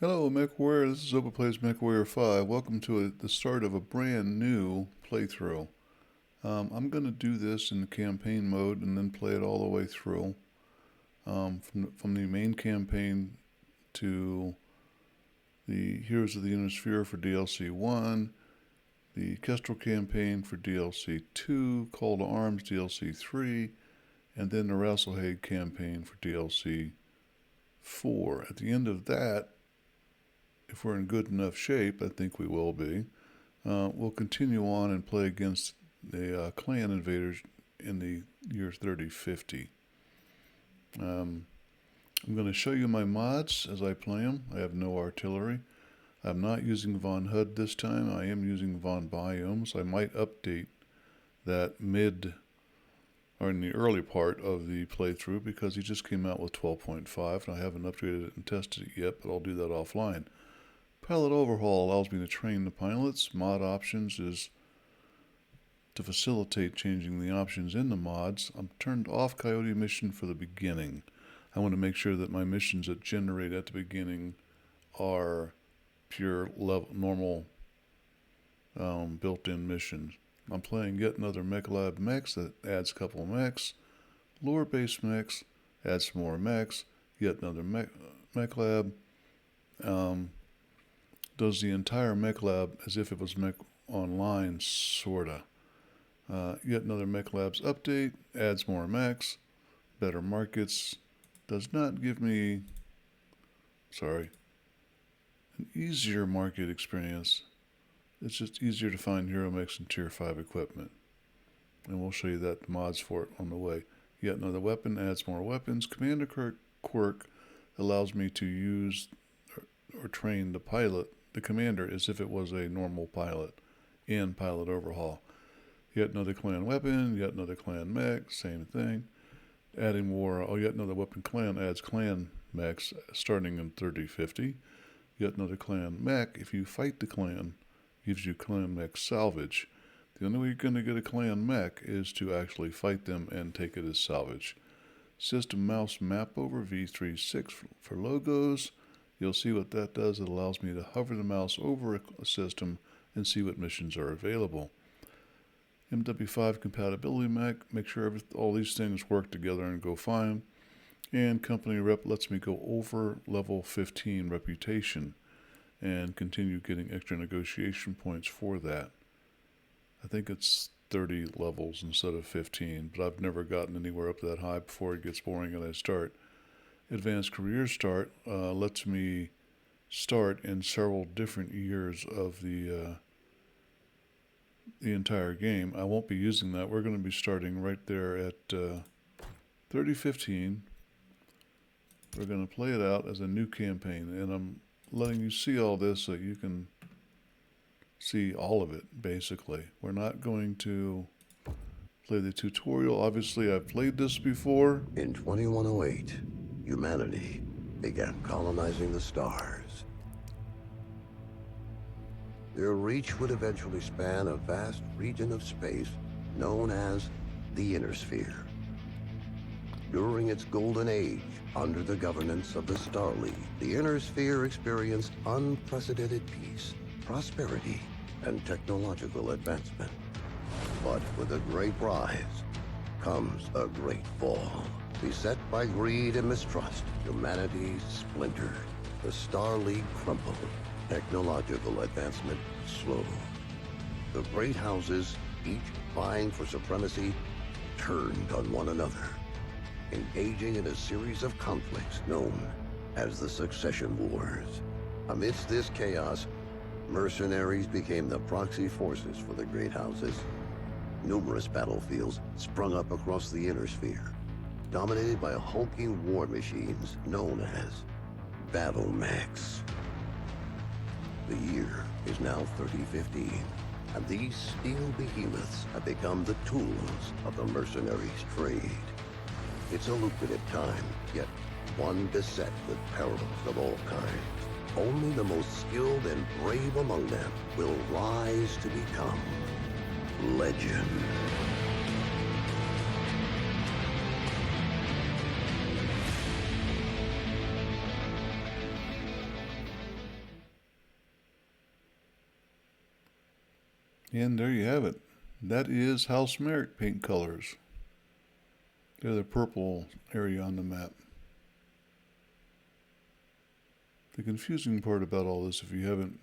Hello, Mechwarrior. This is Open Plays Mechwarrior 5. Welcome to the start of a brand new playthrough. I'm going to do this in the campaign mode and then play it all the way through. From the main campaign to the Heroes of the Inner Sphere for DLC 1, the Kestrel campaign for DLC 2, Call to Arms DLC 3, and then the Rasalhague campaign for DLC 4. At the end of that, if we're in good enough shape, I think we will be, we'll continue on and play against the clan invaders in the year 3050. I'm going to show you my mods as I play them. I have no artillery. I'm not using Von HUD this time. I am using Von Biomes. I might update that or in the early part of the playthrough because he just came out with 12.5 and I haven't upgraded it and tested it yet, but I'll do that offline. Pilot Overhaul allows me to train the pilots. Mod Options is to facilitate changing the options in the mods. I'm turned off Coyote Mission for the beginning. I want to make sure that my missions that generate at the beginning are pure level, normal built-in missions. I'm playing yet another Mechlab mechs that adds a couple of mechs. Lore-based mechs adds some more mechs. Yet another Mechlab. Does the entire Mechlab as if it was Mech Online, sorta. Yet another Mechlab's update, adds more mechs, better markets, does not give me, an easier market experience. It's just easier to find hero mechs and tier 5 equipment. And we'll show you that mods for it on the way. Yet another weapon adds more weapons. Commander quirk allows me to use or train the commander as if it was a normal pilot in Pilot Overhaul. Yet another clan weapon, yet another clan mech, same thing. Adding more, yet another weapon clan adds clan mechs starting in 3050. Yet another clan mech, if you fight the clan, gives you clan mech salvage. The only way you're going to get a clan mech is to actually fight them and take it as salvage. System mouse map over V36 for logos. You'll see what that does. It allows me to hover the mouse over a system and see what missions are available. MW5 compatibility mech, make sure all these things work together and go fine. And company rep lets me go over level 15 reputation and continue getting extra negotiation points for that. I think it's 30 levels instead of 15, but I've never gotten anywhere up that high before it gets boring and I start. Advanced Career Start lets me start in several different years of the entire game. I won't be using that. We're going to be starting right there at 3015. We're going to play it out as a new campaign, and I'm letting you see all this so you can see all of it, basically. We're not going to play the tutorial. Obviously, I've played this before. In 2108, humanity began colonizing the stars. Their reach would eventually span a vast region of space known as the Inner Sphere. During its golden age, under the governance of the Star League, the Inner Sphere experienced unprecedented peace, prosperity, and technological advancement. But with a great rise comes a great fall. Beset by greed and mistrust, humanity splintered. The Star League crumbled. Technological advancement slowed. The great houses, each vying for supremacy, turned on one another, engaging in a series of conflicts known as the Succession Wars. Amidst this chaos, mercenaries became the proxy forces for the great houses. Numerous battlefields sprung up across the Inner Sphere, dominated by hulking war machines known as battlemechs. The year is now 3015, and these steel behemoths have become the tools of the mercenaries' trade. It's a lucrative time, yet one beset with perils of all kinds. Only the most skilled and brave among them will rise to become legend. And there you have it. That is House Merrick paint colors. They're the purple area on the map. The confusing part about all this, if you haven't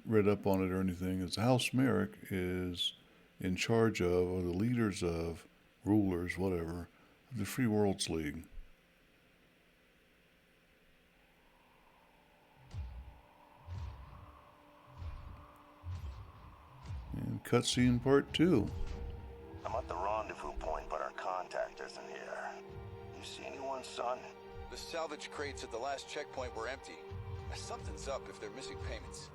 read up on it or anything, is House Merrick is in charge of, or the leaders of, rulers, whatever, of the Free Worlds League. And cutscene part 2. I'm at the rendezvous point, but our contact isn't here. You see anyone, son? The salvage crates at the last checkpoint were empty. Something's up if they're missing payments.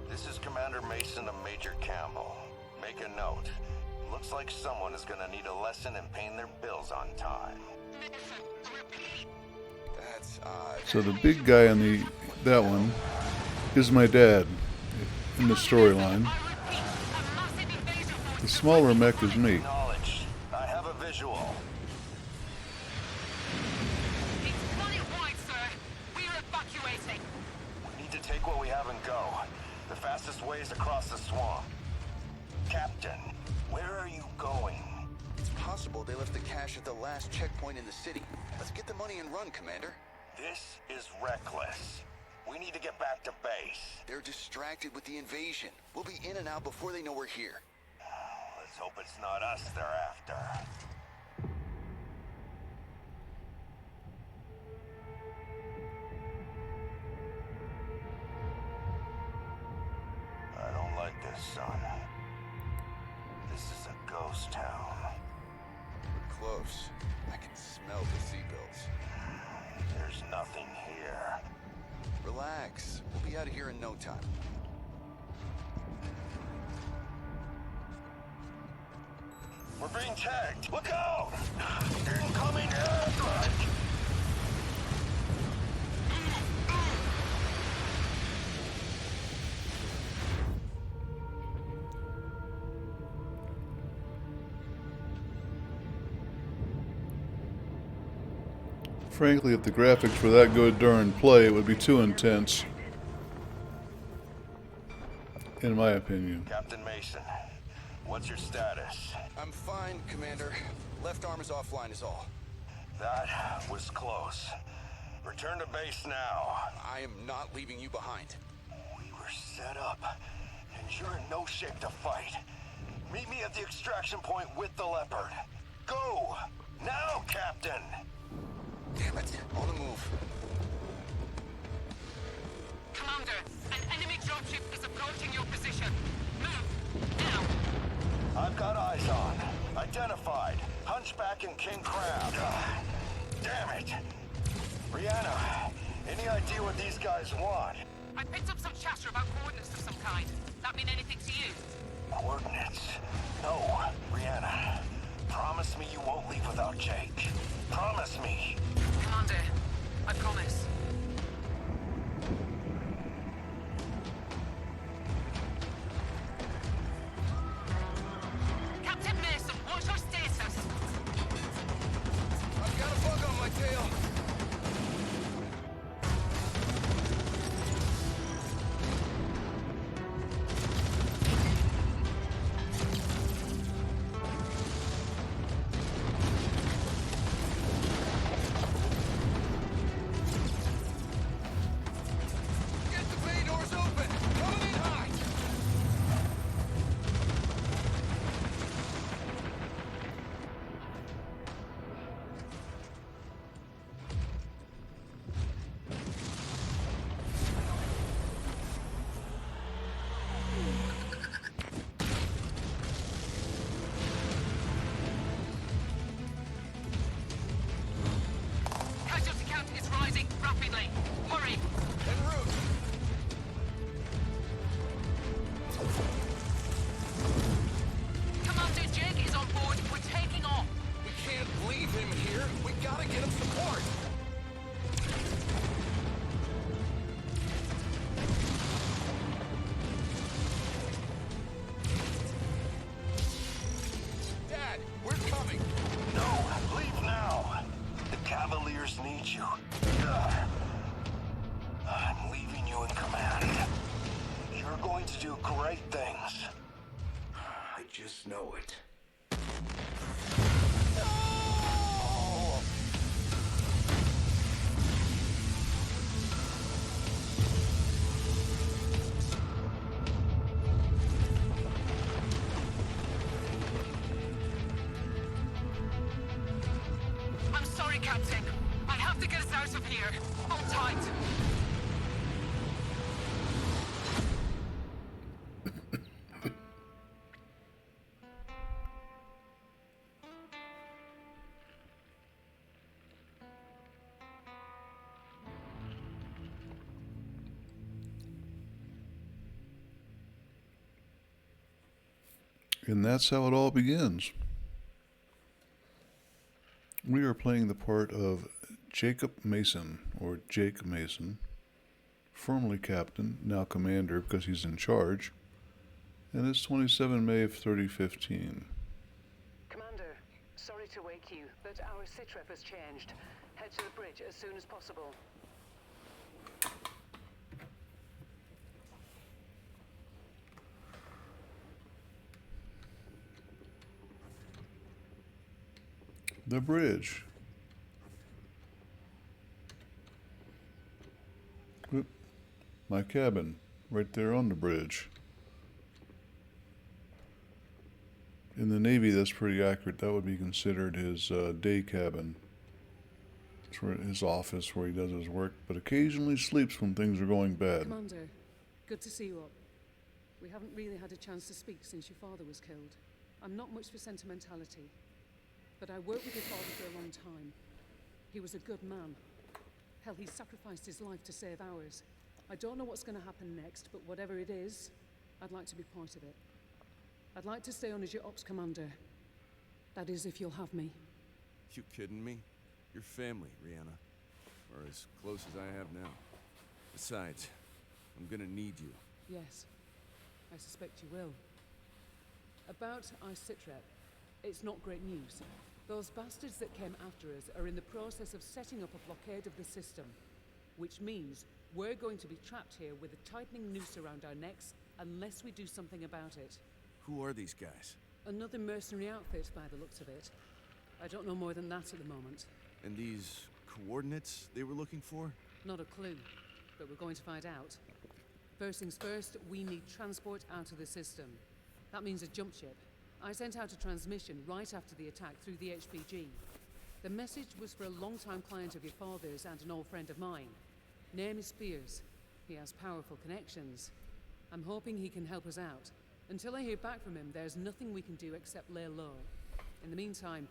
This is Commander Mason of Major Campbell. Make a note. Looks like someone is gonna need a lesson in paying their bills on time. That's odd. So the big guy on that one is my dad in the storyline. The smaller mech is me. Acknowledged. I have a visual. It's bloody wide, sir. We're evacuating. We need to take what we have and go. The fastest way is across the swamp. Captain, where are you going? It's possible they left the cash at the last checkpoint in the city. Let's get the money and run, Commander. This is reckless. We need to get back to base. They're distracted with the invasion. We'll be in and out before they know we're here. Let's hope it's not us they're after. I don't like this, son. This is a ghost town. We're close. I can smell the seatbelts. There's nothing here. Relax. We'll be out of here in no time. We're being tagged. Look out! Incoming airstrike! Frankly, if the graphics were that good during play, it would be too intense. In my opinion. Captain Mason, what's your status? I'm fine, Commander. Left arm is offline is all. That was close. Return to base now. I am not leaving you behind. We were set up, and you're in no shape to fight. Meet me at the extraction point with the Leopard. Go! Now, Captain! Damn it. On the move. Commander, an enemy dropship is approaching your position. Move, now. I've got eyes on. Identified. Hunchback and King Crab. Damn it! Brianna, any idea what these guys want? I picked up some chatter about coordinates of some kind. That mean anything to you? Coordinates? No, Brianna. Promise me you won't leave without Jake. Promise me. Commander, I promise. Captain Mason, what's your status? I've got a bug on my tail. Get the bay doors open. Coming in high. Casualty count is rising rapidly. Hurry. En route. Commander Jake is on board. We're taking off. We can't leave him here. We gotta get him support. Dad, we're coming. No, leave now. The Cavaliers need you. I'm leaving you in command. You're going to do great things. just know it. I'm sorry, Captain. I have to get us out of here. Hold tight. And that's how it all begins. We are playing the part of Jacob Mason, or Jake Mason, formerly captain, now commander because he's in charge, and it's 27 May of 3015. Commander, sorry to wake you, but our sitrep has changed. Head to the bridge as soon as possible. The bridge. Whoop. My cabin, right there on the bridge. In the Navy, that's pretty accurate. That would be considered his day cabin. It's where his office where he does his work, but occasionally sleeps when things are going bad. Commander, good to see you up. We haven't really had a chance to speak since your father was killed. I'm not much for sentimentality, but I worked with your father for a long time. He was a good man. Hell, he sacrificed his life to save ours. I don't know what's going to happen next, but whatever it is, I'd like to be part of it. I'd like to stay on as your ops commander. That is, if you'll have me. You kidding me? You're family, Rihanna. Or as close as I have now. Besides, I'm gonna need you. Yes, I suspect you will. About our sitrep, it's not great news. Those bastards that came after us are in the process of setting up a blockade of the system, which means we're going to be trapped here with a tightening noose around our necks unless we do something about it. Who are these guys? Another mercenary outfit by the looks of it. I don't know more than that at the moment. And these coordinates they were looking for? Not a clue, but we're going to find out. First things first, we need transport out of the system. That means a jump ship. I sent out a transmission right after the attack through the HPG. The message was for a long-time client of your father's and an old friend of mine. Name is Spears. He has powerful connections. I'm hoping he can help us out. Until I hear back from him, there's nothing we can do except lay low. In the meantime,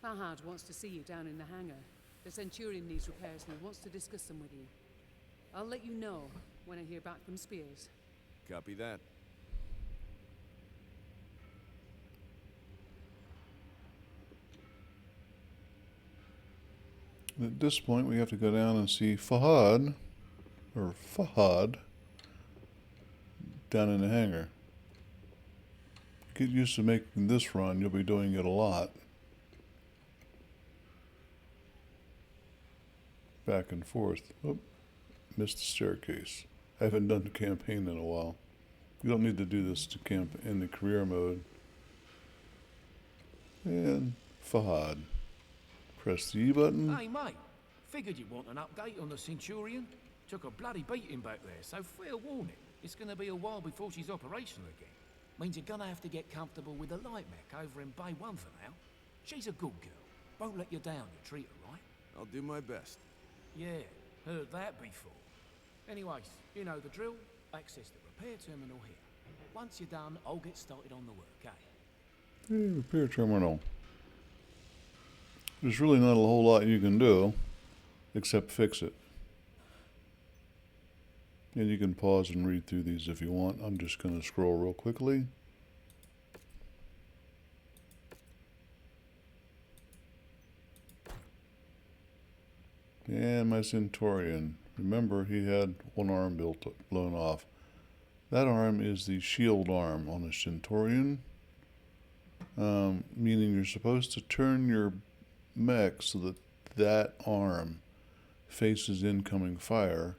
Fahad wants to see you down in the hangar. The Centurion needs repairs and he wants to discuss them with you. I'll let you know when I hear back from Spears. Copy that. At this point, we have to go down and see Fahad, down in the hangar. Get used to making this run, you'll be doing it a lot. Back and forth. Oh, missed the staircase. I haven't done the campaign in a while. You don't need to do this to camp in the career mode. And Fahad. Press the E button. Hey, mate. Figured you'd want an update on the Centurion. Took a bloody beating back there, so fair warning. It's gonna be a while before she's operational again. Means you're gonna have to get comfortable with the light mech over in Bay 1 for now. She's a good girl. Won't let you down, you treat her right. I'll do my best. Yeah, heard that before. Anyways, you know the drill. Access the repair terminal here. Once you're done, I'll get started on the work, eh? Hey, repair terminal. There's really not a whole lot you can do except fix it. And you can pause and read through these if you want. I'm just going to scroll real quickly. And my Centurion. Remember, he had one arm blown off. That arm is the shield arm on a Centurion. Meaning you're supposed to turn your mech so that that arm faces incoming fire,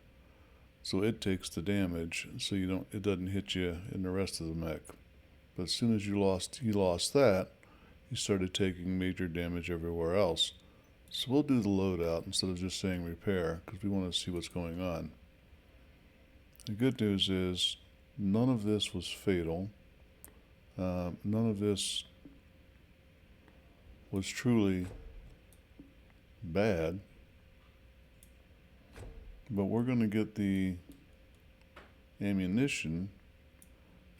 so it takes the damage, so it doesn't hit you in the rest of the mech. But as soon as he lost that, he started taking major damage everywhere else. So we'll do the loadout instead of just saying repair, because we want to see what's going on. The good news is none of this was fatal. None of this was truly bad. But we're going to get the ammunition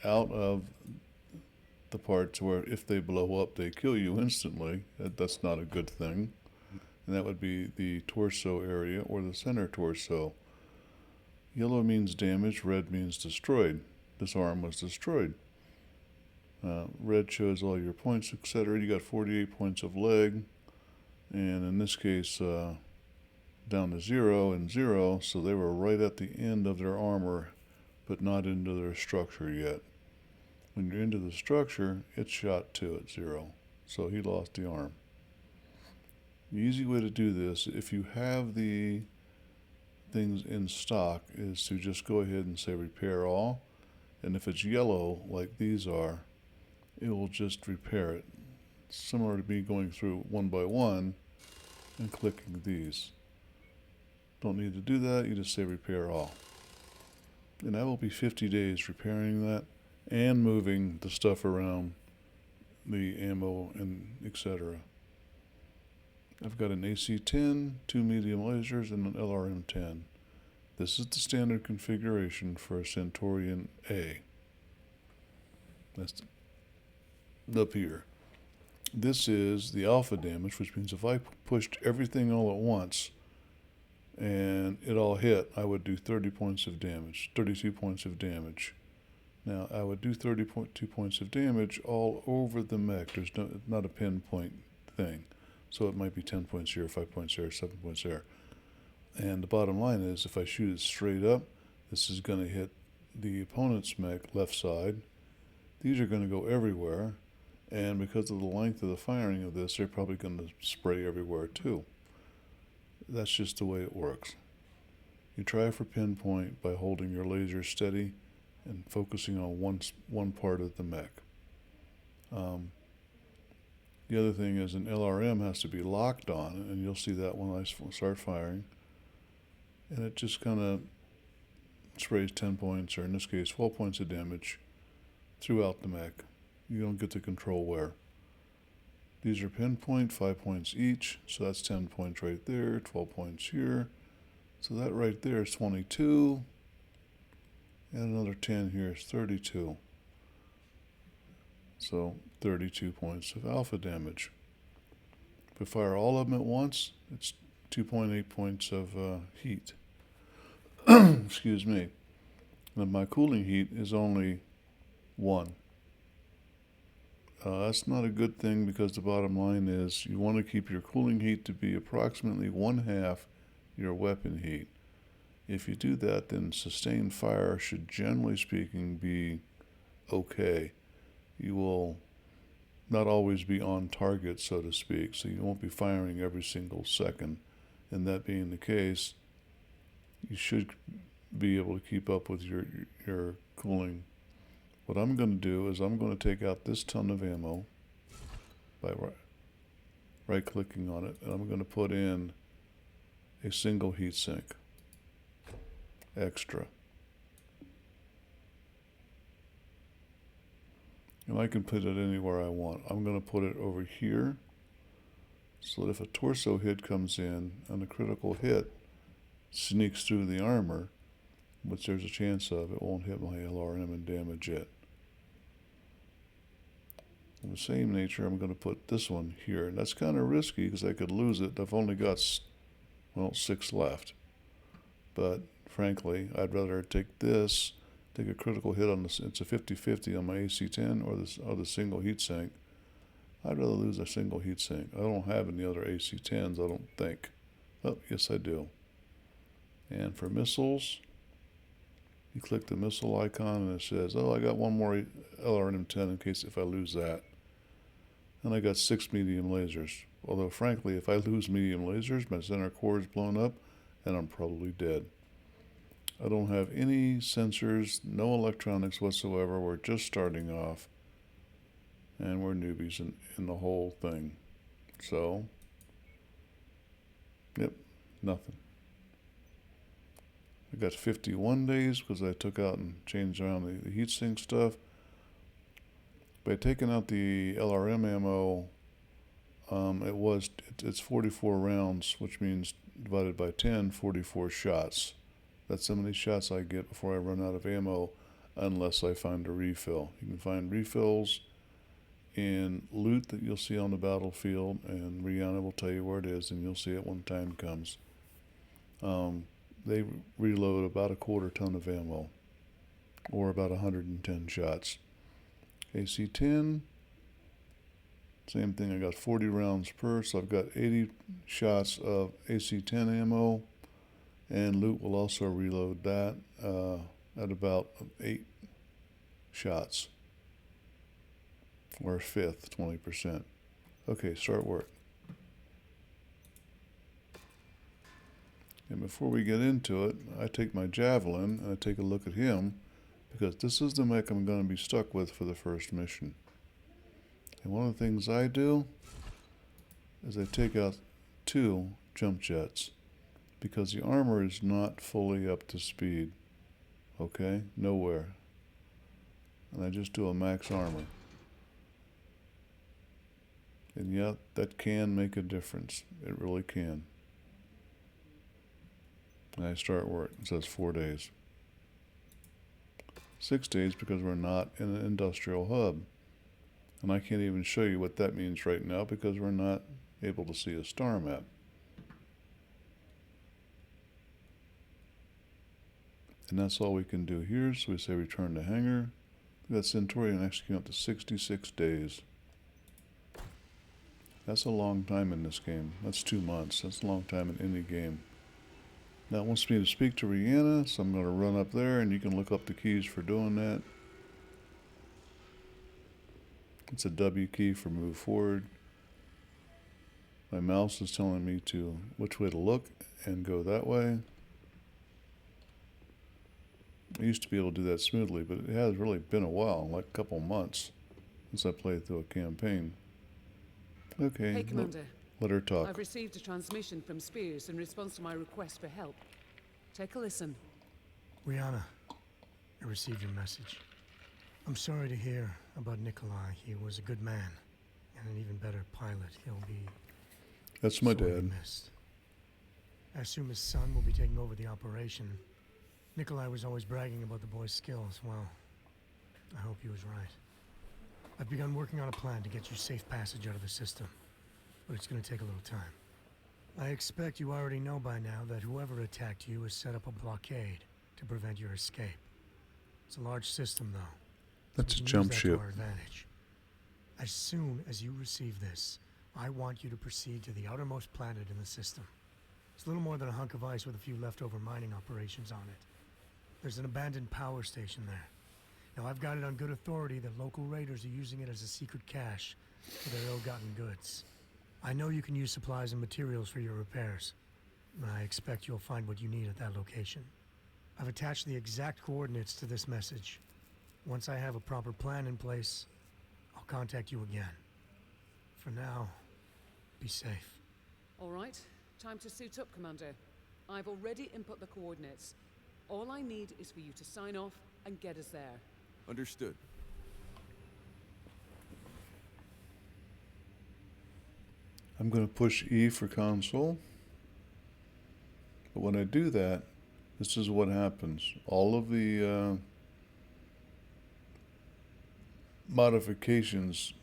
out of the parts where if they blow up, they kill you instantly. That's not a good thing. And that would be the torso area or the center torso. Yellow means damage, red means destroyed. This arm was destroyed. Red shows all your points, etc. You got 48 points of leg, and in this case, down to 0 and 0, so they were right at the end of their armor, but not into their structure yet. When you're into the structure, it's shot 2 at 0, so he lost the arm. The easy way to do this, if you have the things in stock, is to just go ahead and say repair all, and if it's yellow like these are, it will just repair it. Similar to me going through one by one and clicking these. Don't need to do that, you just say repair all. And that will be 50 days repairing that and moving the stuff around, the ammo and etc. I've got an AC-10, 2 medium lasers, and an LRM-10. This is the standard configuration for a Centurion A. That's up here. This is the alpha damage, which means if I pushed everything all at once and it all hit, I would do 30 points of damage, 32 points of damage. Now, I would do 32 points of damage all over the mech. There's not a pinpoint thing. So it might be 10 points here, 5 points there, 7 points there. And the bottom line is, if I shoot it straight up, this is going to hit the opponent's mech left side. These are going to go everywhere. And because of the length of the firing of this, they're probably going to spray everywhere too. That's just the way it works. You try for pinpoint by holding your laser steady and focusing on one part of the mech. The other thing is an LRM has to be locked on, and you'll see that when I start firing. And it just kind of sprays 10 points, or in this case 12 points of damage throughout the mech. You don't get to control where. These are pinpoint, 5 points each, so that's 10 points right there, 12 points here. So that right there is 22, and another 10 here is 32. So 32 points of alpha damage. If I fire all of them at once, it's 2.8 points of heat. Excuse me. And my cooling heat is only 1. That's not a good thing, because the bottom line is you want to keep your cooling heat to be approximately 1/2 your weapon heat. If you do that, then sustained fire should, generally speaking, be okay. You will not always be on target, so to speak, so you won't be firing every single second. And that being the case, you should be able to keep up with your cooling. What I'm going to do is I'm going to take out this ton of ammo by right-clicking on it, and I'm going to put in a single heatsink extra. And I can put it anywhere I want. I'm going to put it over here, so that if a torso hit comes in and a critical hit sneaks through the armor, which there's a chance of, it won't hit my LRM and damage it. Of the same nature, I'm going to put this one here. And that's kind of risky because I could lose it. I've only got, well, 6 left. But frankly, I'd rather take a critical hit on this. It's a 50-50 on my AC-10 or the single heatsink. I'd rather lose a single heatsink. I don't have any other AC-10s, I don't think. Oh, yes I do. And for missiles, you click the missile icon and it says, oh, I got one more LRM-10 in case if I lose that. And I got 6 medium lasers. Although frankly, if I lose medium lasers, my center core is blown up and I'm probably dead. I don't have any sensors, no electronics whatsoever. We're just starting off. And we're newbies in the whole thing. So, yep, nothing. I got 51 days because I took out and changed around the heatsink stuff. By taking out the LRM ammo, it's 44 rounds, which means divided by 10, 44 shots. That's how many shots I get before I run out of ammo, unless I find a refill. You can find refills in loot that you'll see on the battlefield, and Rihanna will tell you where it is, and you'll see it when time comes. They reload about a quarter ton of ammo, or about 110 shots. AC-10, same thing. I got 40 rounds per, so I've got 80 shots of AC-10 ammo, and loot will also reload that at about 8 shots, or a fifth, 20%. Okay, start work. And before we get into it, I take my javelin and I take a look at him, because this is the mech I'm going to be stuck with for the first mission. And one of the things I do is I take out 2 jump jets, because the armor is not fully up to speed. Okay? Nowhere. And I just do a max armor. And yeah, that can make a difference. It really can. And I start work. It says 4 days. 6 days because we're not in an industrial hub. And I can't even show you what that means right now because we're not able to see a star map. And that's all we can do here, so we say return to hangar. That Centurion execute up to 66 days. That's a long time in this game. That's 2 months. That's a long time in any game. Now it wants me to speak to Rihanna, so I'm going to run up there, and you can look up the keys for doing that. It's a W key for move forward. My mouse is telling me to which way to look and go that way. I used to be able to do that smoothly, but it has really been a while, like a couple months, since I played through a campaign. Okay, Hey, Commander. let her talk. I've received a transmission from Spears in response to my request for help. Take a listen. Rihanna, I received your message. I'm sorry to hear about Nikolai. He was a good man, and an even better pilot. He'll be That's my sorely dad. missed. I assume his son will be taking over the operation. Nikolai was always bragging about the boy's skills. Well, I hope he was right. I've begun working on a plan to get you safe passage out of the system, but it's going to take a little time. I expect you already know by now that whoever attacked you has set up a blockade to prevent your escape. It's a large system, though. That's So a we can use jump that to ship. our advantage. As soon as you receive this, I want you to proceed to the outermost planet in the system. It's a little more than a hunk of ice with a few leftover mining operations on it. There's an abandoned power station there. Now, I've got it on good authority that local raiders are using it as a secret cache for their ill-gotten goods. I know you can use supplies and materials for your repairs, and I expect you'll find what you need at that location. I've attached the exact coordinates to this message. Once I have a proper plan in place, I'll contact you again. For now, be safe. All right, time to suit up, Commander. I've already input the coordinates. All I need is for you to sign off and get us there. Understood. I'm going to push E for console. But when I do that, this is what happens. All of the modifications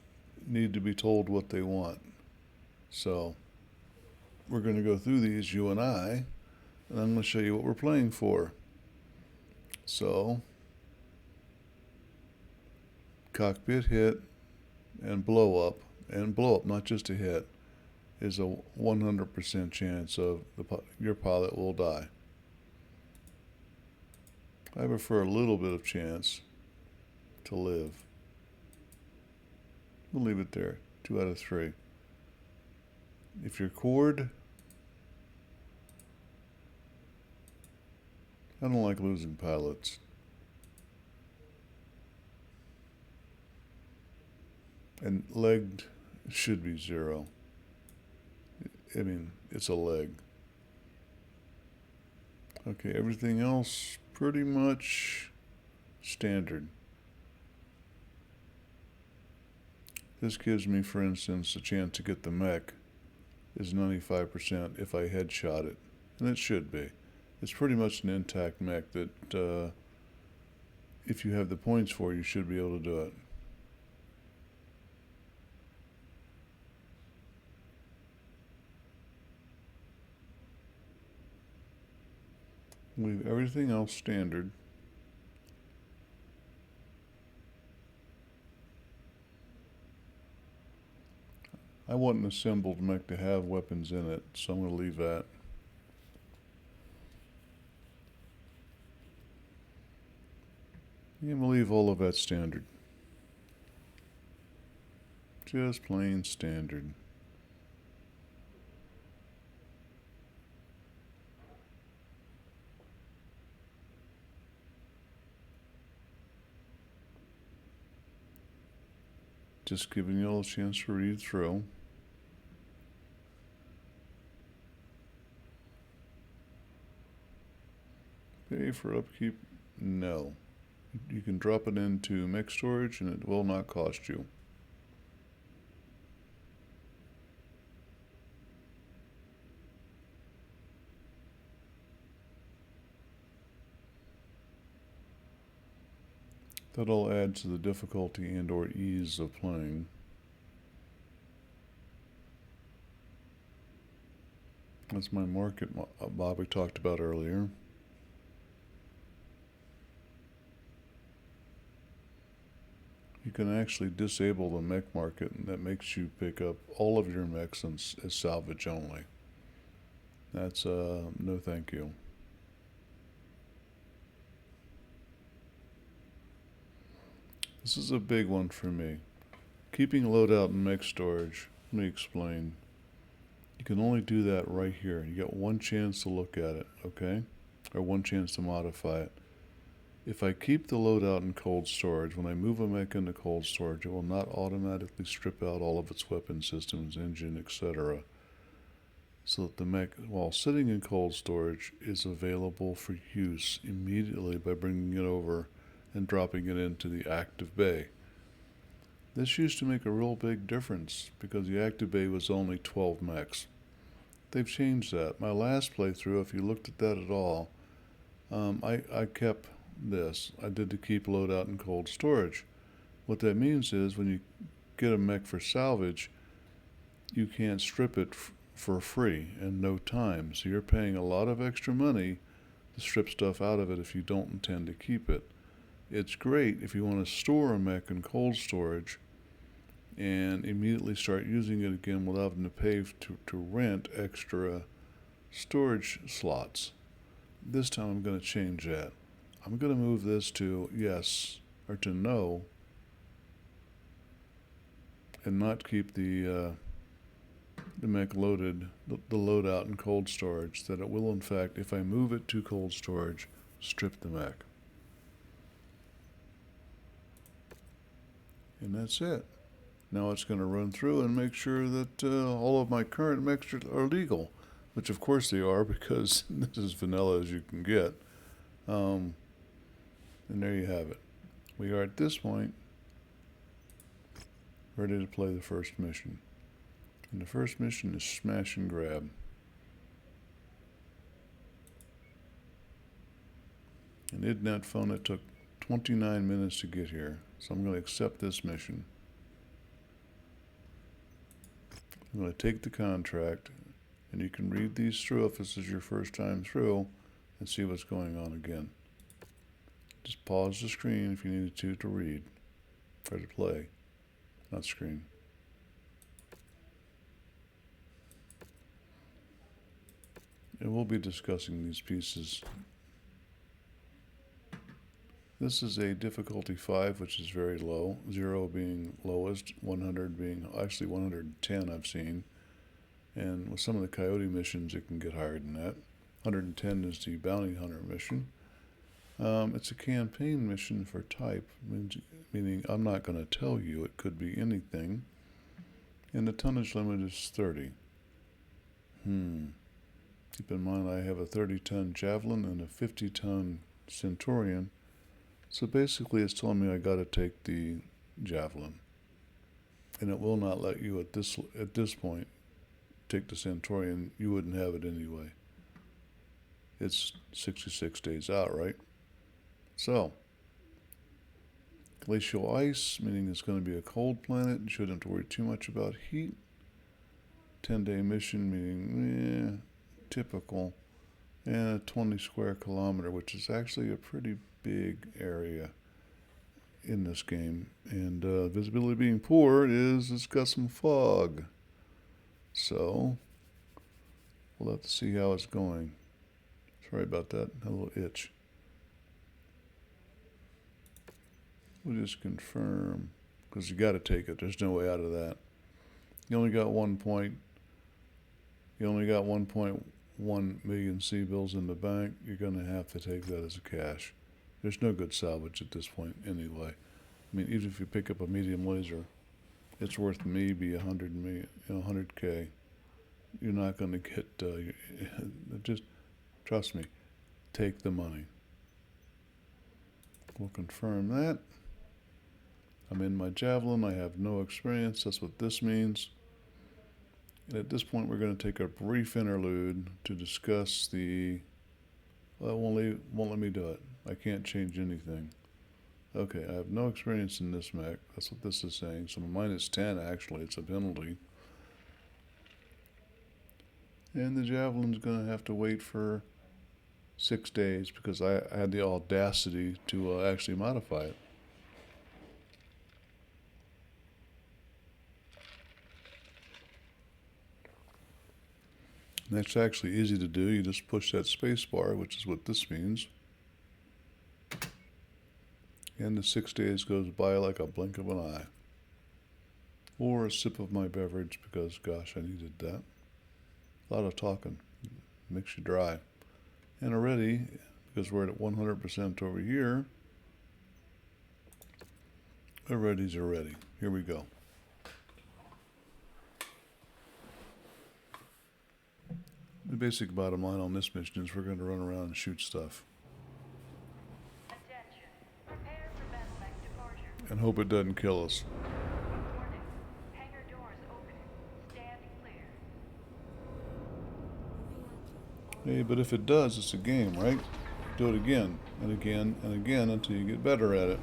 need to be told what they want. So we're going to go through these, you and I, and I'm going to show you what we're playing for. So, cockpit hit and blow up, not just a hit, is a 100% chance of your pilot will die. I prefer a little bit of chance to live. We'll leave it there. 2 out of 3. If you're cord, I don't like losing pilots. And legged should be 0. I mean, it's a leg. Okay, everything else pretty much standard. This gives me, for instance, a chance to get the mech is 95% if I headshot it. And it should be. It's pretty much an intact mech that if you have the points for, you should be able to do it. Leave everything else standard. I want an assembled mech to have weapons in it, so I'm going to leave that. I'm going to leave all of that standard. Just plain standard. Just giving you all a chance to read through. Pay for upkeep? No. You can drop it into mech storage and it will not cost you. That all adds to the difficulty and or ease of playing. That's my market Bobby talked about earlier. You can actually disable the mech market, and that makes you pick up all of your mechs as salvage only. That's no thank you. This is a big one for me. Keeping loadout in mech storage, let me explain. You can only do that right here. You get one chance to look at it, okay? Or one chance to modify it. If I keep the loadout in cold storage, when I move a mech into cold storage, it will not automatically strip out all of its weapon systems, engine, etc. So that the mech, while sitting in cold storage, is available for use immediately by bringing it over and dropping it into the active bay. This used to make a real big difference because the active bay was only 12 mechs. They've changed that. My last playthrough, if you looked at that at all, I kept this. I did to keep loadout in cold storage. What that means is when you get a mech for salvage, you can't strip it for free and no time. So you're paying a lot of extra money to strip stuff out of it if you don't intend to keep it. It's great if you want to store a mech in cold storage and immediately start using it again without having to pay to rent extra storage slots. This time I'm going to change that. I'm going to move this to yes or to no and not keep the mech loaded, the loadout in cold storage, that it will in fact, if I move it to cold storage, strip the mech. And that's it. Now it's going to run through and make sure that all of my current mechs are legal, which of course they are because this is vanilla as you can get. And there you have it. We are at this point ready to play the first mission. And the first mission is smash and grab. And isn't that fun? It took 29 minutes to get here. So I'm going to accept this mission. I'm going to take the contract, and you can read these through if this is your first time through and see what's going on again. Just pause the screen if you needed to read, or to play, not screen. And we'll be discussing these pieces. This is a difficulty 5, which is very low, 0 being lowest, 100 being, actually 110 I've seen. And with some of the coyote missions, it can get higher than that. 110 is the bounty hunter mission. It's a campaign mission for type, meaning I'm not going to tell you. It could be anything. And the tonnage limit is 30. Keep in mind I have a 30-ton Javelin and a 50-ton Centurion. So basically it's telling me I got to take the Javelin. And it will not let you at this point take the Centurion. You wouldn't have it anyway. It's 66 days out, right? So, glacial ice, meaning it's going to be a cold planet. You shouldn't have to worry too much about heat. 10-day mission, meaning typical. And a 20 square kilometer, which is actually a pretty big area in this game. And visibility being poor it's got some fog. So, we'll have to see how it's going. Sorry about that, a little itch. We'll just confirm, because you got to take it. There's no way out of that. You only got 1.1 million C-bills in the bank. You're going to have to take that as a cash. There's no good salvage at this point anyway. I mean, even if you pick up a medium laser, it's worth maybe 100K. You're not going to get, just trust me, take the money. We'll confirm that. I'm in my Javelin. I have no experience. That's what this means. And at this point, we're going to take a brief interlude to discuss the... Well, it won't let me do it. I can't change anything. Okay, I have no experience in this mech. That's what this is saying. So -10, actually. It's a penalty. And the Javelin's going to have to wait for 6 days because I had the audacity to actually modify it. And that's actually easy to do. You just push that space bar, which is what this means. And the 6 days goes by like a blink of an eye. Or a sip of my beverage because, gosh, I needed that. A lot of talking. Makes you dry. And already, because we're at 100% over here, the readies are ready. Here we go. The basic bottom line on this mission is we're going to run around and shoot stuff. Attention. Prepare for battlemech departure. And hope it doesn't kill us. Warning. Hangar doors open. Stand clear. Hey, but if it does, it's a game, right? Do it again and again and again until you get better at it.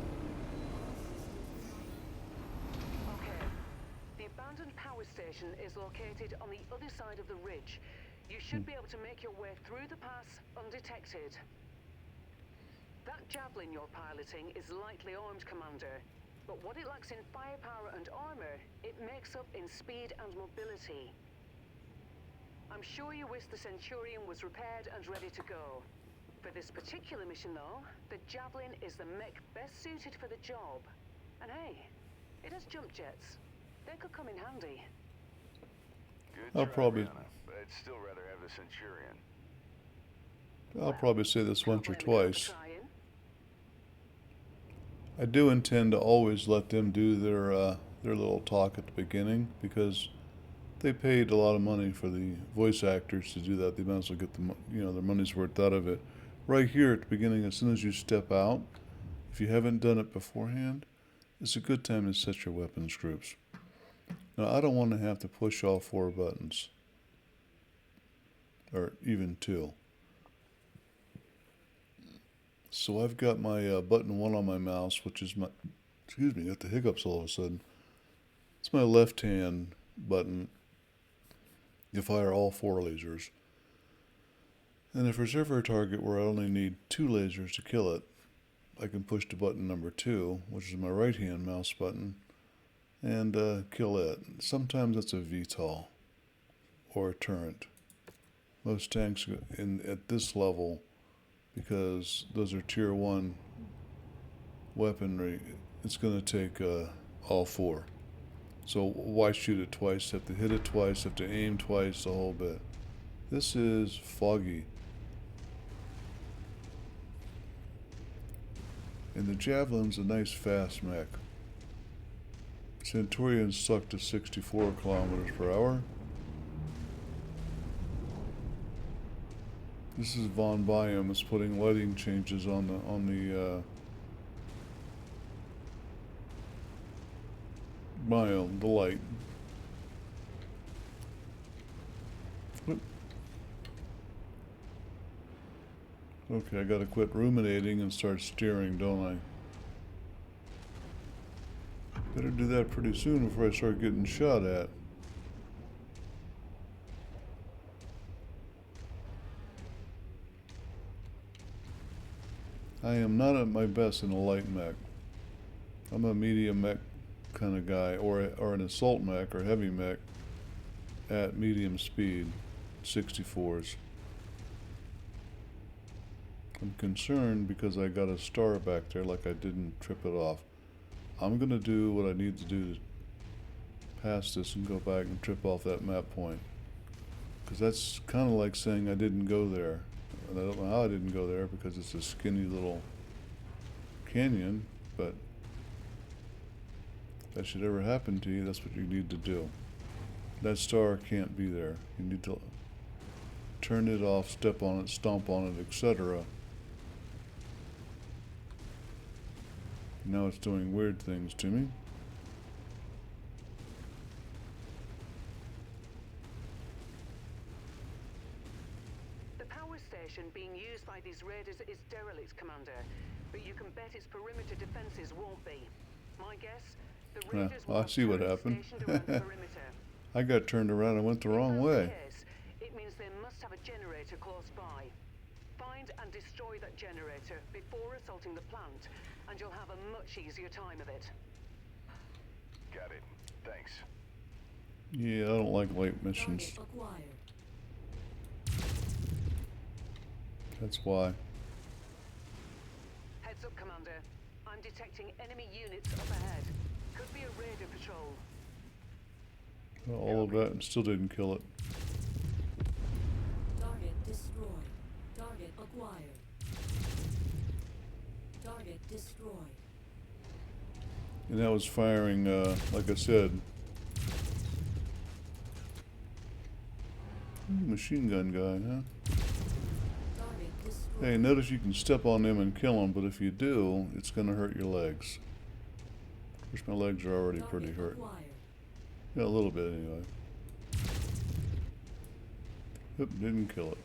Okay. The abandoned power station is located on the other side of the ridge. You should be able to make your way through the pass undetected. That Javelin you're piloting is lightly armed, Commander. But what it lacks in firepower and armor, it makes up in speed and mobility. I'm sure you wish the Centurion was repaired and ready to go. For this particular mission, though, the Javelin is the mech best suited for the job. And hey, it has jump jets. They could come in handy. Good I'll try, probably- Brianna, but I'd still rather have the Centurion. I'll probably say this once or Can't blame me for twice. trying. I do intend to always let them do their little talk at the beginning because they paid a lot of money for the voice actors to do that. They might as well get their money's worth out of it. Right here at the beginning, as soon as you step out, if you haven't done it beforehand, it's a good time to set your weapons groups. Now, I don't want to have to push all 4 buttons, or even 2. So I've got my button 1 on my mouse, which is my, excuse me, got the hiccups all of a sudden. It's my left-hand button to fire all 4 lasers. And if there's ever a target where I only need 2 lasers to kill it, I can push the button number 2, which is my right-hand mouse button, and kill it. Sometimes it's a VTOL or a turret. Most tanks at this level, because those are tier 1 weaponry, it's going to take all 4. So why shoot it twice? Have to hit it twice, have to aim twice, the whole bit. This is foggy. And the Javelin's a nice fast mech. Centurion's sucked to 64 kilometers per hour. This is Von Byam is putting lighting changes on the biome, the light. Whoop. Okay, I gotta quit ruminating and start steering, don't I? Better do that pretty soon before I start getting shot at. I am not at my best in a light mech. I'm a medium mech kind of guy, or an assault mech or heavy mech at medium speed, 64s. I'm concerned because I got a star back there like I didn't trip it off. I'm gonna do what I need to do to pass this and go back and trip off that map point. Because that's kind of like saying I didn't go there. And I don't know how I didn't go there because it's a skinny little canyon, but if that should ever happen to you, that's what you need to do. That star can't be there. You need to turn it off, step on it, stomp on it, etc. Now it's doing weird things to me. Being used by these raiders is derelict, Commander, but you can bet its perimeter defenses won't be. My guess, the raiders will I see what happened. I got turned around and went the wrong way. It means they must have a generator close by. Find and destroy that generator before assaulting the plant, and you'll have a much easier time of it. Got it. Thanks. Yeah, I don't like light missions. That's why. Heads up, Commander. I'm detecting enemy units up ahead. Could be a raider patrol. Well, all of that and still didn't kill it. Target destroyed. Target acquired. Target destroyed. And that was firing, like I said, machine gun guy, huh? Hey, notice you can step on them and kill them, but if you do, it's going to hurt your legs. Of course, my legs are already pretty hurt. Yeah, a little bit anyway. Oop, didn't kill it.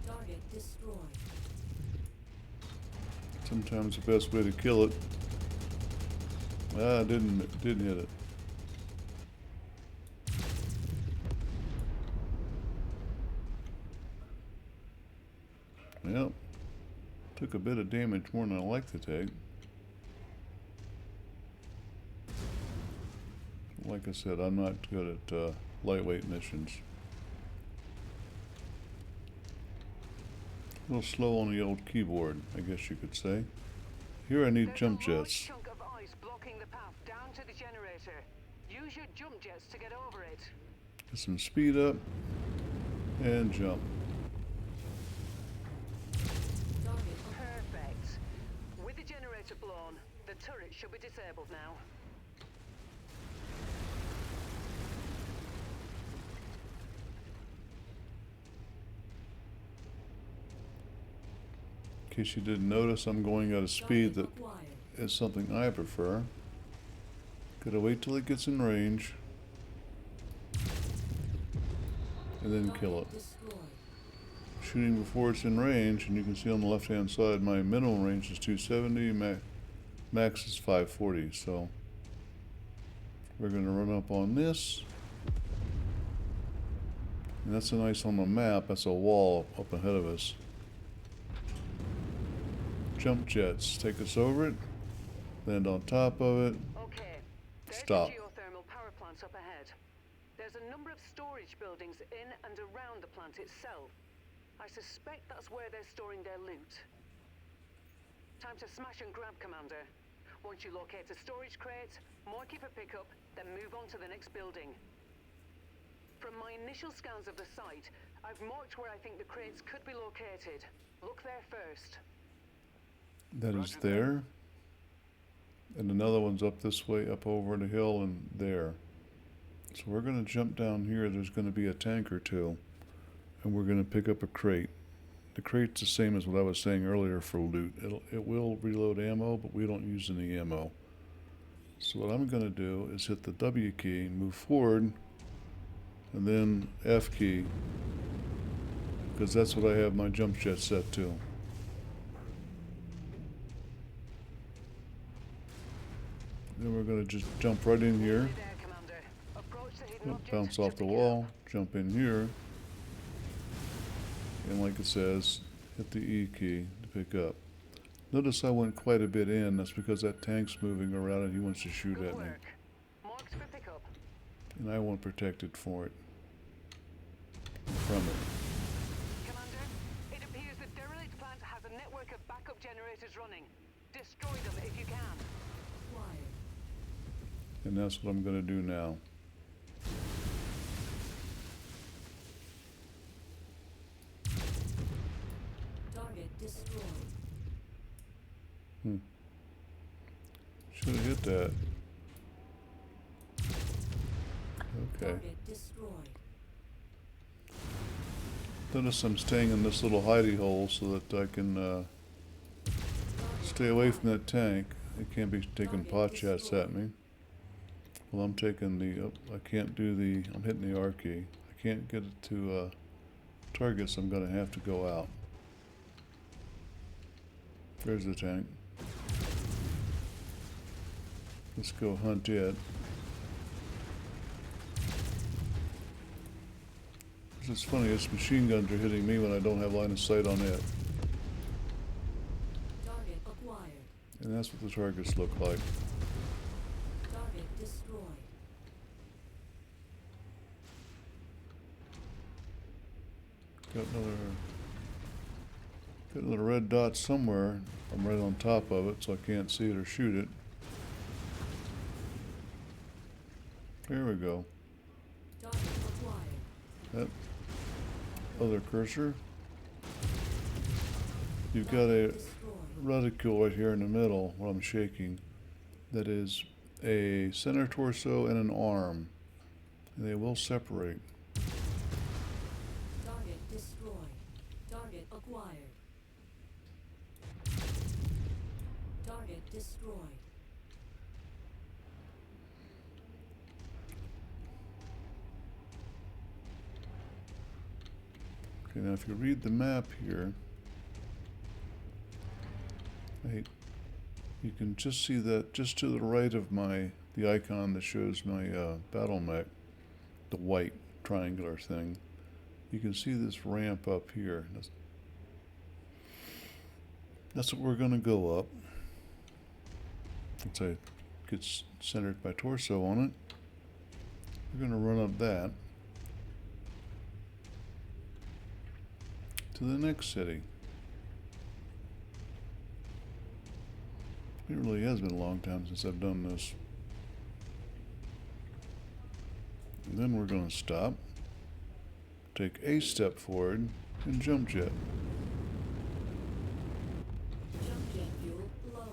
Target destroyed. Sometimes the best way to kill it. Ah, didn't hit it. Yep. Took a bit of damage more than I like to take. Like I said, I'm not good at lightweight missions. A little slow on the old keyboard, I guess you could say. Here I need jump jets. Chunk of ice blocking the path down to the generator. Use your jump jets to get over it. Get some speed up and jump. Perfect. With the generator blown, the turret should be disabled now. In case you didn't notice, I'm going at a speed that is something I prefer. Gotta wait till it gets in range and then kill it. Shooting before it's in range, and you can see on the left hand side my minimum range is 270, max is 540, so we're gonna run up on this. And that's a nice on the map, that's a wall up ahead of us. Jump jets, take us over it, land on top of it, Okay, there's stop. the geothermal power plant up ahead. There's a number of storage buildings in and around the plant itself. I suspect that's where they're storing their loot. Time to smash and grab, Commander. Once you locate a storage crate, mark it for pickup, then move on to the next building. From my initial scans of the site, I've marked where I think the crates could be located. Look there first. That is there. And another one's up this way, up over the hill and there. So we're going to jump down here. There's going to be a tank or two. And we're going to pick up a crate. The crate's the same as what I was saying earlier for loot. It will reload ammo, but we don't use any ammo. So what I'm going to do is hit the W key, move forward, and then F key, because that's what I have my jump jet set to. Then we're going to just jump right in here, bounce off the wall, jump in here, and like it says, hit the E key to pick up. Notice I went quite a bit in. That's because that tank's moving around and he wants to shoot at me. And I want protected for it. From it. Commander, it appears the derelict plant has a network of backup generators running. Destroy them if you can. And that's what I'm going to do now. Target destroyed. Should have hit that. Okay. Target destroyed. Notice I'm staying in this little hidey hole so that I can stay away from that tank. It can't be taking pot shots at me. Well, I'm taking the, I can't do the, I'm hitting the R key. I can't get it to target, so I'm going to have to go out. There's the tank. Let's go hunt it. It's funny, its machine guns are hitting me when I don't have line of sight on it. Target acquired. And that's what the targets look like. Target destroyed. Got another red dot somewhere. I'm right on top of it, so I can't see it or shoot it. There we go. Target acquired. That other cursor. You've got a reticule right here in the middle, where I'm shaking. That is a center torso and an arm. And they will separate. Target destroyed. Target acquired. Target destroyed. Okay, now if you read the map here, you can just see that just to the right of the icon that shows my battle mech, the white triangular thing. You can see this ramp up here. That's what we're going to go up. Once I get centered my torso on it, we're going to run up that to the next city. It really has been a long time since I've done this. And then we're going to stop, take a step forward, and jump jet. Jump jet fuel low.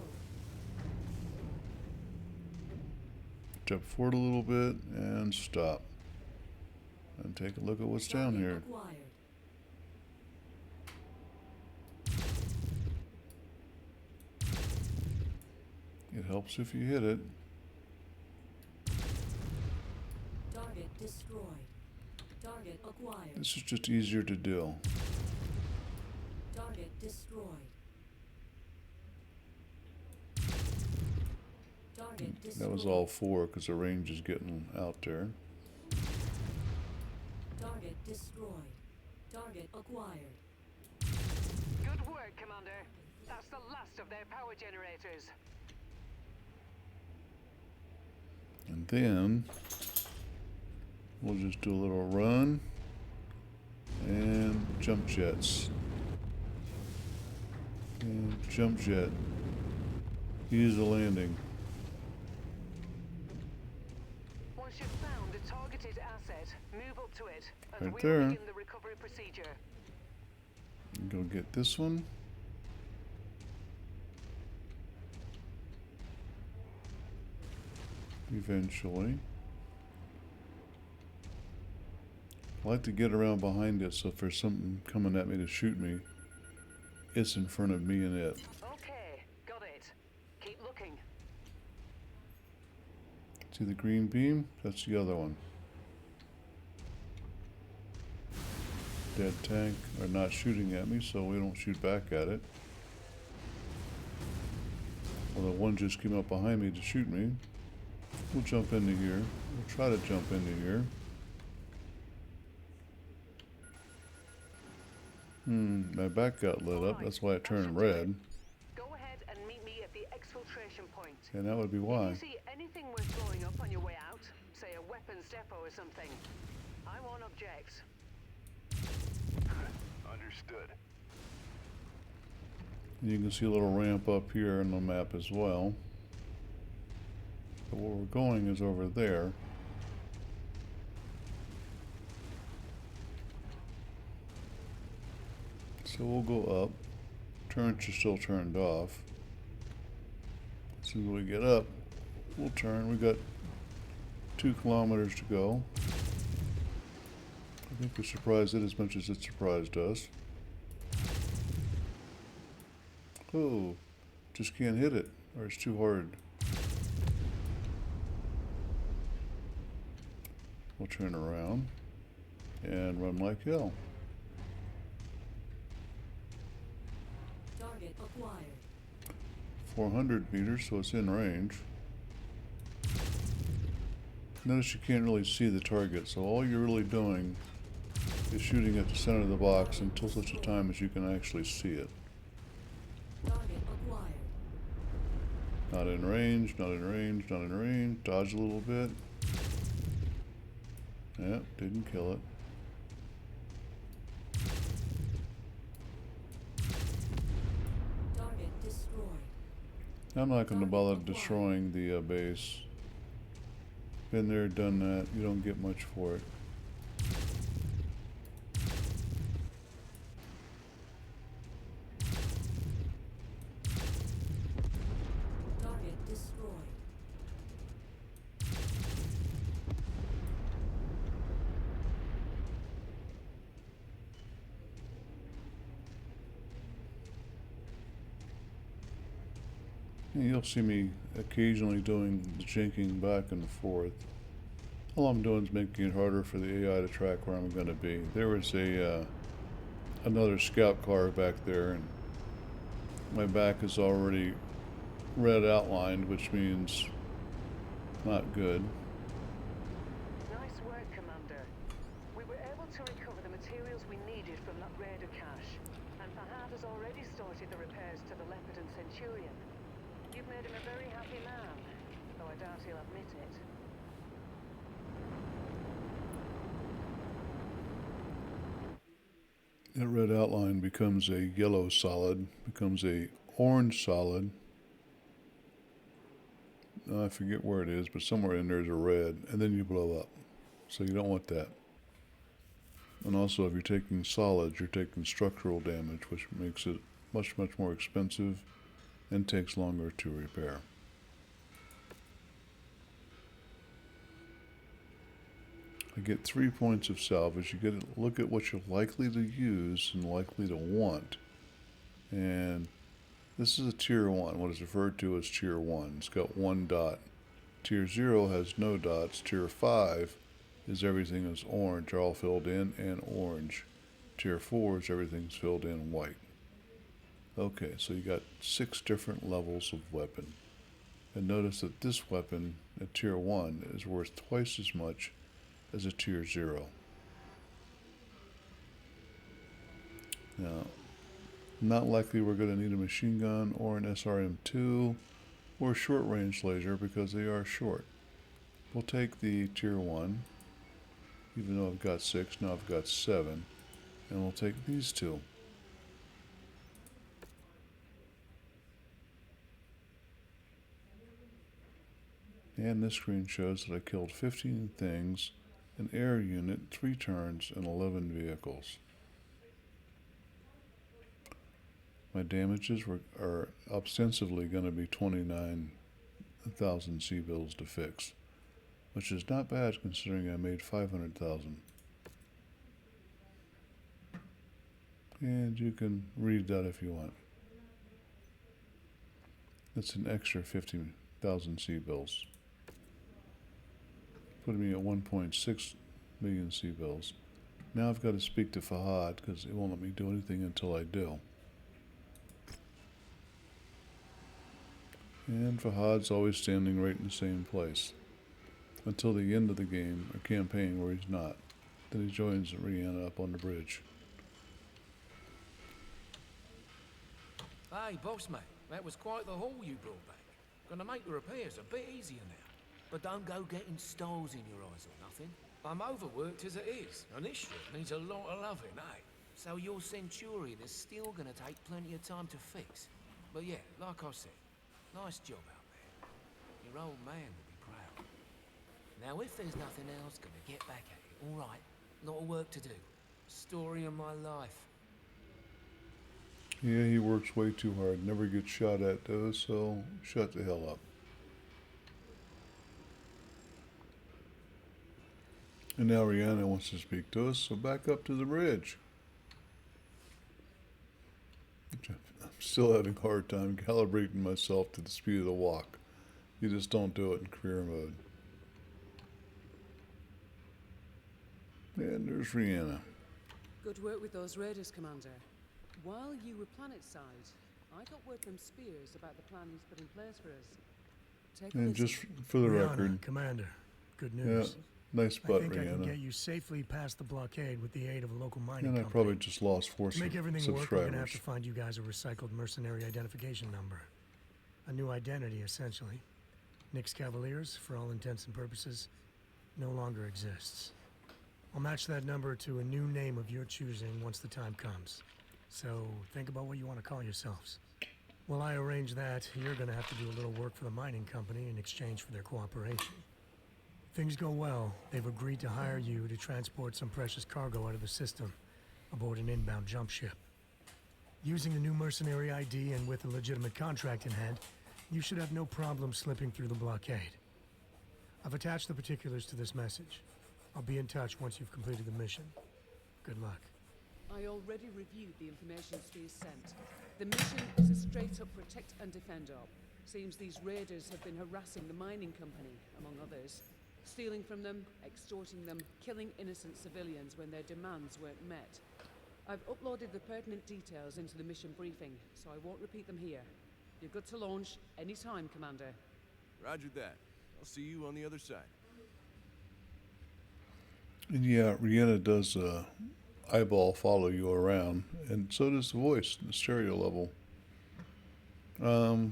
Jump forward a little bit and stop. And take a look at what's down here. Acquired. It helps if you hit it. Target destroyed. Target acquired. This is just easier to do. Target destroyed. Target destroyed. That was all 4 because the range is getting out there. Target destroyed. Target acquired. Good work, Commander. That's the last of their power generators. And then we'll just do a little run and jump jets. And jump jet. Use the landing. Once you've found a targeted asset, move up to Right we there. will begin the recovery procedure. Go get this one. Eventually. I like to get around behind it so if there's something coming at me to shoot me, it's in front of me and it. Okay, got it. Keep looking. See the green beam? That's the other one. Dead tank are not shooting at me, so we don't shoot back at it. Although one just came up behind me to shoot me. We'll jump into here. We'll try to jump into here. My back got lit up. That's why it turned red. Go ahead and meet me at the exfiltration point. And that would be If why. you see anything worth blowing up on your way out, say a weapons depot or something, I won't object. Understood. And you can see a little ramp up here on the map as well. But where we're going is over there. So we'll go up. Turns are still turned off. As soon as we get up, we'll turn. We got 2 kilometers to go. I think we surprised it as much as it surprised us. Oh, just can't hit it, or it's too hard. We'll turn around and run like hell. Target acquired. 400 meters, so it's in range. Notice you can't really see the target, so all you're really doing is shooting at the center of the box until such a time as you can actually see it. Target acquired. Not in range, not in range, not in range. Dodge a little bit. Yep, didn't kill it. Target destroyed. I'm not going to bother destroying the base. Been there, done that. You don't get much for it. Target destroyed. You'll see me occasionally doing the jinking back and forth. All I'm doing is making it harder for the AI to track where I'm going to be. There was a another scout car back there, and my back is already red outlined, which means not good. Nice work, Commander. We were able to recover the materials we needed from that raider cache, and Fahad has already started the repairs to the Leopard and Centurion. You've made him a very happy man, though I doubt he'll admit it. That red outline becomes a yellow solid, becomes a orange solid. I forget where it is, but somewhere in there's a red, and then you blow up. So you don't want that. And also, if you're taking solids, you're taking structural damage, which makes it much more expensive and takes longer to repair. I get 3 points of salvage. You get to look at what you're likely to use and likely to want. And this is a tier 1, what is referred to as tier 1. It's got 1 dot. Tier 0 has no dots. Tier 5 is everything is orange, all filled in and orange. Tier 4 is everything's filled in white. Okay, so you got 6 different levels of weapon. And notice that this weapon at tier 1 is worth twice as much as a tier 0. Now, not likely we're going to need a machine gun or an SRM-2 or a short-range laser because they are short. We'll take the tier 1, even though I've got 6, now I've got 7, and we'll take these 2. And this screen shows that I killed 15 things an air unit, 3 turns, and 11 vehicles. My damages are ostensibly going to be 29,000 C-bills to fix, which is not bad considering I made 500,000. And you can read that if you want. That's an extra 50,000 C-bills, putting me at 1.6 million C-bills. Now I've got to speak to Fahad because it won't let me do anything until I do. And Fahad's always standing right in the same place until the end of the game or campaign where he's not. Then he joins Rihanna up on the bridge. Hey, boss mate, that was quite the haul you brought back. Gonna make the repairs a bit easier now. But don't go getting stars in your eyes or nothing. I'm overworked as it is, and this shit needs a lot of loving, eh? So your Centurion is still gonna take plenty of time to fix. But yeah, like I said, nice job out there. Your old man will be proud. Now if there's nothing else, gonna get back at it, alright? Lot of work to do. Story of my life. Yeah, he works way too hard. Never gets shot at though, so shut the hell up. And now Rihanna wants to speak to us, so back up to the bridge. I'm still having a hard time calibrating myself to the speed of the walk. You just don't do it in career mode. And there's Rihanna. Good work with those raiders, Commander. While you were planetside, I got word from Spears about the plan he's put in place for us. Take a And listen. just for the Rihanna, record, Commander, good news. nice I butt, think I can get Rihanna. you safely past the blockade with the aid of a local mining And I company. probably just lost 4 To make everything work, we're gonna have subscribers. to find you guys a recycled mercenary identification number. A new identity, essentially. Nyx Cavaliers, for all intents and purposes, no longer exists. I'll match that number to a new name of your choosing once the time comes. So, think about what you want to call yourselves. While I arrange that, you're gonna have to do a little work for the mining company in exchange for their cooperation. If things go well, they've agreed to hire you to transport some precious cargo out of the system aboard an inbound jump ship. Using the new mercenary ID and with a legitimate contract in hand, you should have no problem slipping through the blockade. I've attached the particulars to this message. I'll be in touch once you've completed the mission. Good luck. I already reviewed the information Spears sent. The mission is a straight-up protect and defend op. Seems these raiders have been harassing the mining company, among others. Stealing from them, extorting them, killing innocent civilians when their demands weren't met. I've uploaded the pertinent details into the mission briefing, so I won't repeat them here. You're good to launch any time, Commander. Roger that. I'll see you on the other side. And yeah, Rihanna does eyeball follow you around, and so does the voice, the stereo level. The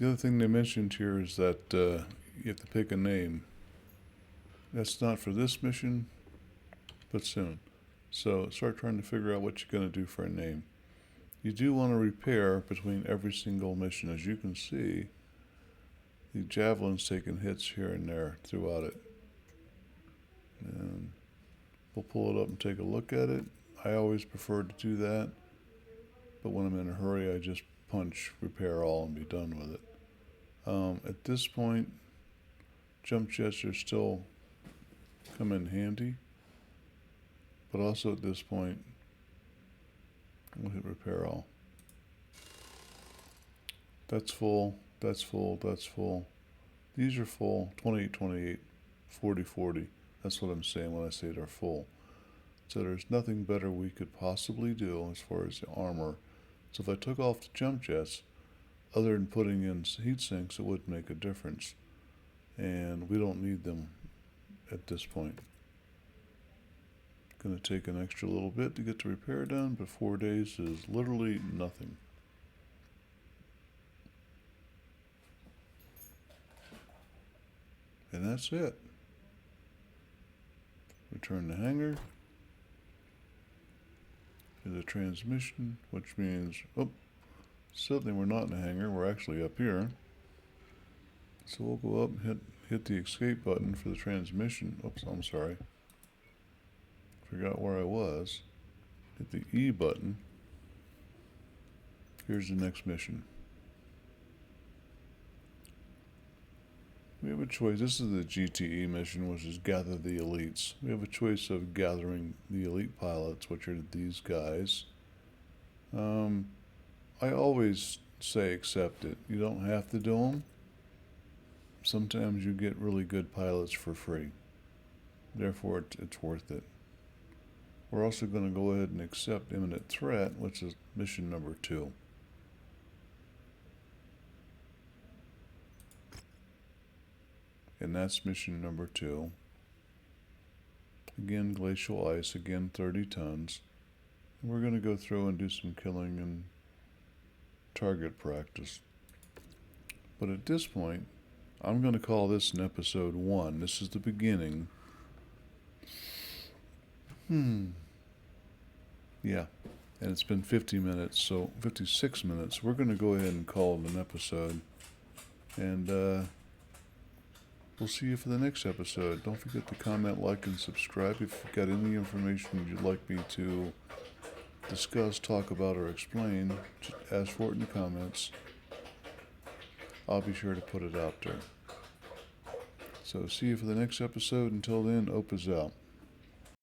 other thing they mentioned here is that you have to pick a name. That's not for this mission, but soon. So start trying to figure out what you're going to do for a name. You do want to repair between every single mission. As you can see, the javelin's taking hits here and there throughout it. And we'll pull it up and take a look at it. I always prefer to do that, but when I'm in a hurry, I just punch repair all and be done with it. At this point, jump jets are still come in handy, but also at this point, we'll hit repair all. That's full, that's full, that's full. These are full, 28, 28, 40, 40. That's what I'm saying when I say they're full. So there's nothing better we could possibly do as far as the armor. So if I took off the jump jets, other than putting in heat sinks, it wouldn't make a difference. And we don't need them at this point. Gonna take an extra little bit to get the repair done, but 4 days is literally nothing. And that's it. Return to hangar. To the transmission, which means, oh, suddenly we're not in the hangar, we're actually up here. So we'll go up and hit the escape button for the transmission. Oops, I'm sorry. Forgot where I was. Hit the E button. Here's the next mission. We have a choice. This is the GTE mission, which is gather the elites. We have a choice of gathering the elite pilots, which are these guys. I always say accept it. You don't have to do them. Sometimes you get really good pilots for free. Therefore, it's worth it. We're also going to go ahead and accept imminent threat, which is mission number 2. And that's mission number 2. Again, glacial ice, again 30 tons. And we're going to go through and do some killing and target practice. But at this point, I'm going to call this an episode 1. This is the beginning. Yeah, and it's been 50 minutes, so 56 minutes. We're going to go ahead and call it an episode. And we'll see you for the next episode. Don't forget to comment, like, and subscribe. If you've got any information you'd like me to discuss, talk about, or explain, just ask for it in the comments. I'll be sure to put it out there. So see you for the next episode. Until then, Opa's out.